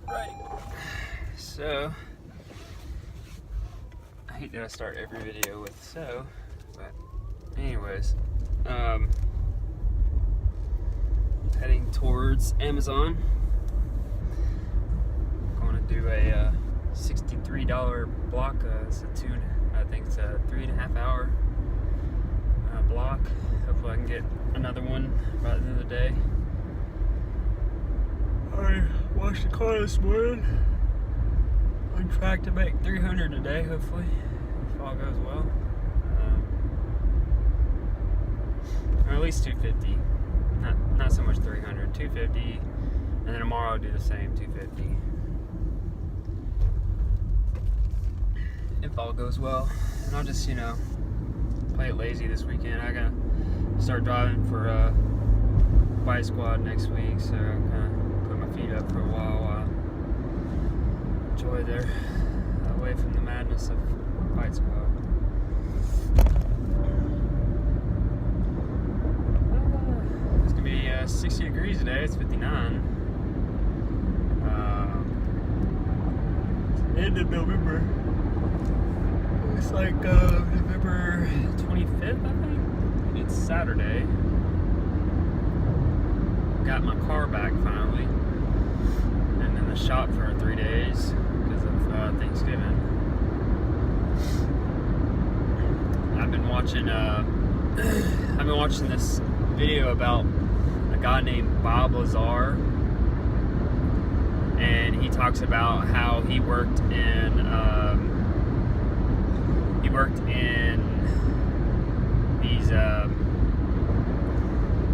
Right. So, I hate that I start every video with so, but anyways, heading towards Amazon. Going to do a $63 block. It's I think it's a 3.5 hour block. Hopefully I can get another one by the end of the day. I washed the car this morning. On track to make 300 today, hopefully, if all goes well. Or at least 250. Not so much 300, 250. And then tomorrow I'll do the same, 250. If all goes well. And I'll just, play it lazy this weekend. I gotta start driving for Bike Squad next week, so I'm gonna put my feet up for a while. Enjoy there, away from the madness of Bike Squad. It's gonna be 60 degrees today. It's 59. End of November. It's like November 25th, I think. It's Saturday. Got my car back finally. And in the shop for 3 days because of Thanksgiving. I've been watching this video about a guy named Bob Lazar, and he talks about how he worked in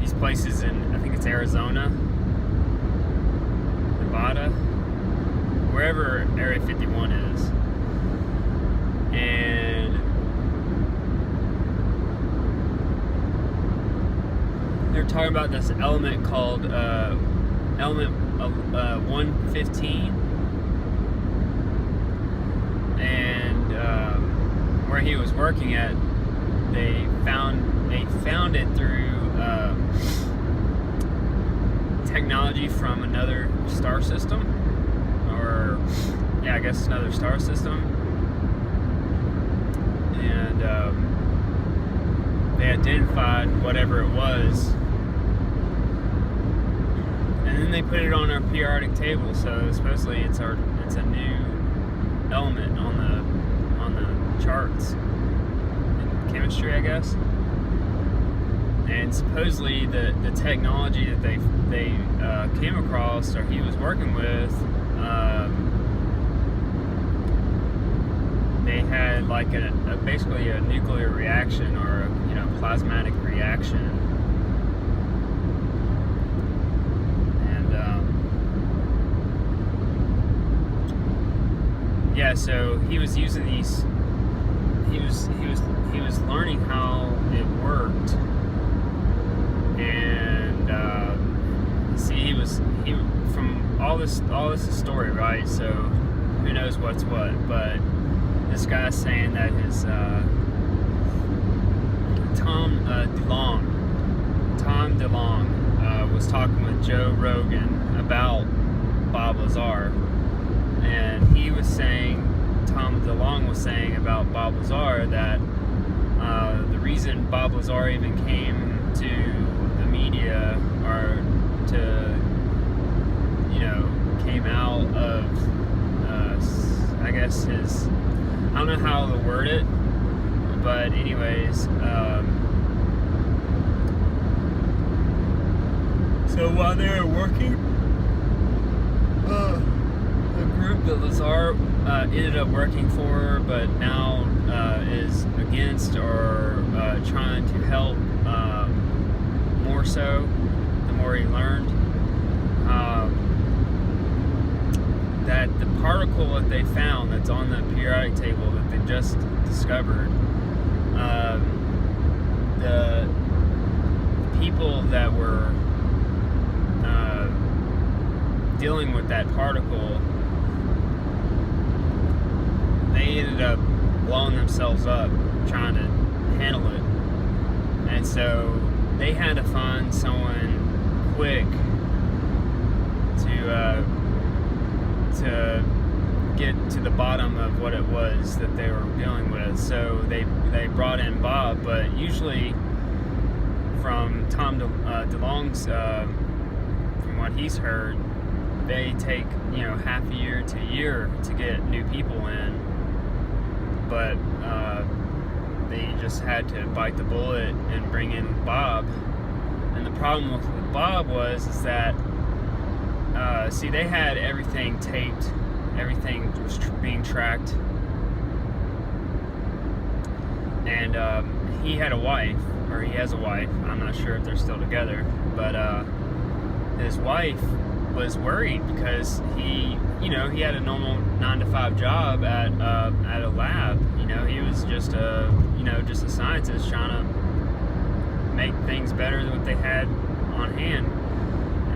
these places in, I think it's Arizona, Nevada, wherever Area 51 is, and they're talking about this element called element 115, and where he was working at, they found it through technology from another star system, or I guess another star system, and they identified whatever it was, and then they put it on our periodic table. So supposedly it's a new element on the charts in chemistry, I guess. And supposedly the technology that they came across, or he was working with, they had like basically a nuclear reaction, or a plasmatic reaction, and so he was using these. He was learning how it worked. And he from all this is story, right? So who knows what's what? But this guy's saying that his Tom DeLonge was talking with Joe Rogan about Bob Lazar, and Tom DeLonge was saying about Bob Lazar that the reason Bob Lazar even came to the media, or came out of I guess his, I don't know how to word it, but anyways, so while they were working, the group that Lazar ended up working for, but now is against, or trying to help more so, the more he learned, that the particle that they found that's on the periodic table that they just discovered, the people that were dealing with that particle, they ended up blowing themselves up trying to handle it. And so they had to find someone quick to to get to the bottom of what it was that they were dealing with. So they brought in Bob, but usually from Tom DeLonge's, from what he's heard, they take half a year to a year to get new people in, but they just had to bite the bullet and bring in Bob. And the problem with Bob is that they had everything taped, everything was being tracked, and he had a wife, or he has a wife. I'm not sure if they're still together, but his wife was worried because he had a normal 9-to-5 job at a lab. He was just a scientist trying to make things better than what they had on hand,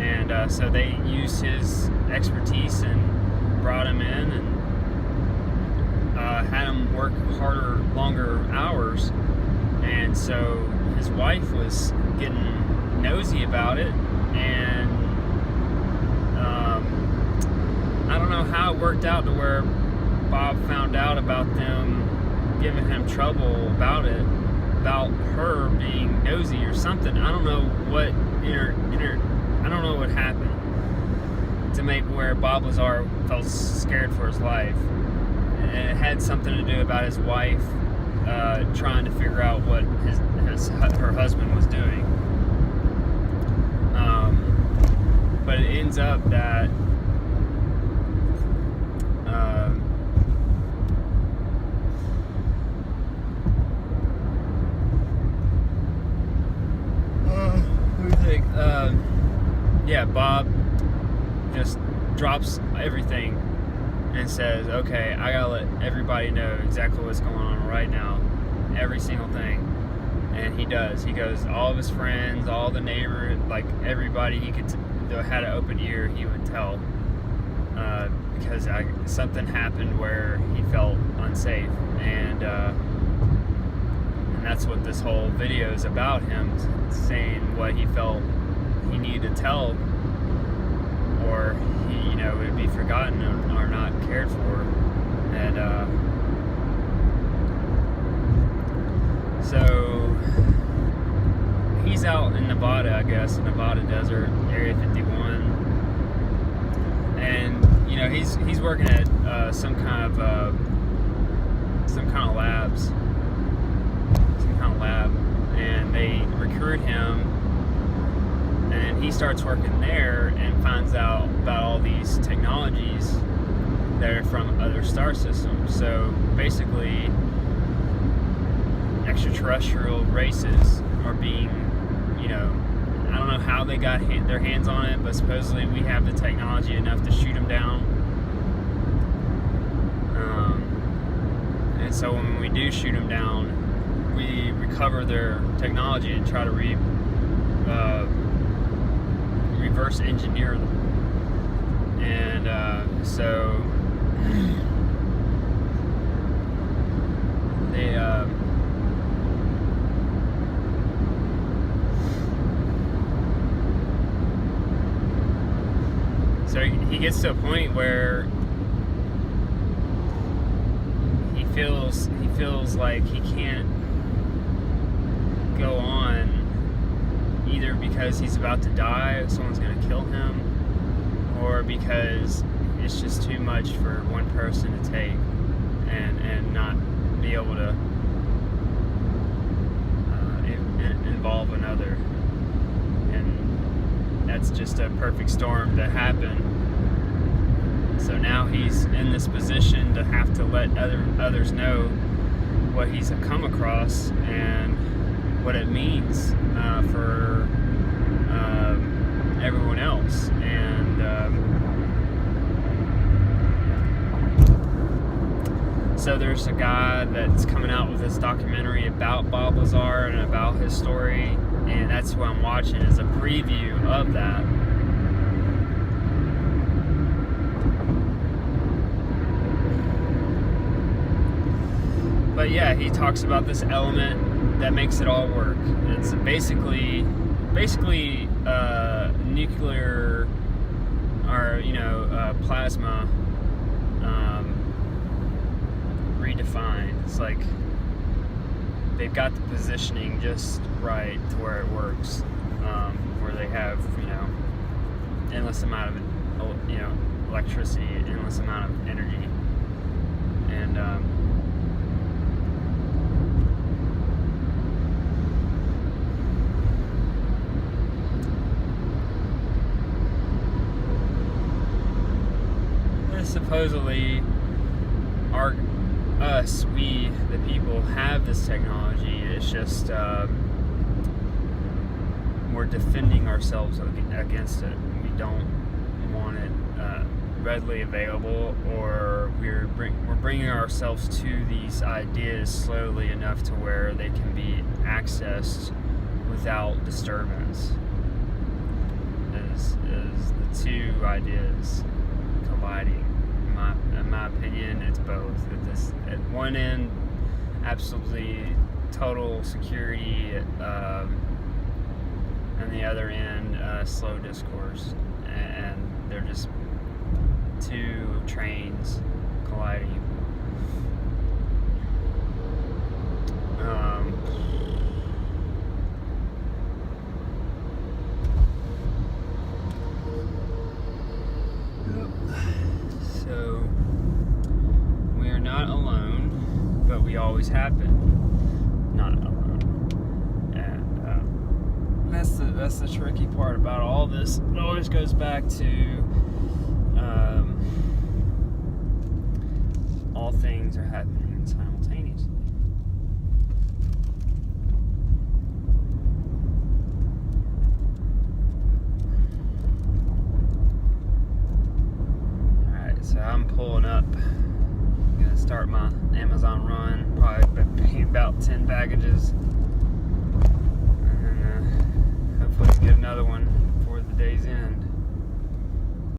and so they used his expertise and brought him in and had him work harder, longer hours. And so his wife was getting nosy about it, and I don't know how it worked out to where Bob found out about them giving him trouble about it, about her being nosy or something. I don't know what I don't know what happened to make where Bob Lazar felt scared for his life. And it had something to do about his wife trying to figure out what her husband was doing. But it ends up that Bob just drops everything and says, okay, I gotta let everybody know exactly what's going on right now, every single thing. And he does. He goes, all of his friends, all the neighbors, like everybody he could had an open ear, he would tell, because something happened where he felt unsafe, and that's what this whole video is about, him saying what he felt he needed to tell, or he would be forgotten or not cared for. And so he's out in Nevada, I guess, Nevada desert, Area 51, and he's working at some kind of lab, and they recruit him, and he starts working there and finds out about all these technologies that are from other star systems. So basically, extraterrestrial races are being, I don't know how they got their hands on it, but supposedly we have the technology enough to shoot them down. And so when we do shoot them down, we recover their technology and try to reverse engineer them. And so they so he gets to a point where he feels like he can't go on, either because he's about to die, someone's going to kill him, or because it's just too much for one person to take and not be able to involve another. And that's just a perfect storm to happen. So now he's in this position to have to let others know what he's come across and what it means for everyone else. And so there's a guy that's coming out with this documentary about Bob Lazar and about his story, and that's what I'm watching, is a preview of that. But yeah, he talks about this element that makes it all work. It's basically nuclear, or plasma redefined. It's like they've got the positioning just right to where it works, where they have, endless amount of, electricity, endless amount of energy, and supposedly we, the people, have this technology. It's just we're defending ourselves against it. We don't want it readily available, or we're bringing ourselves to these ideas slowly enough to where they can be accessed without disturbance. Is the two ideas colliding? In my opinion, it's both. At one end, absolutely total security, and the other end, slow discourse, and they're just two trains colliding. So we are not alone, but we always have been not alone, and that's the tricky part about all this. It always goes back to all things are happening simultaneously. So I'm pulling up. I'm gonna start my Amazon run. Probably about 10 packages, and then hopefully get another one before the day's end.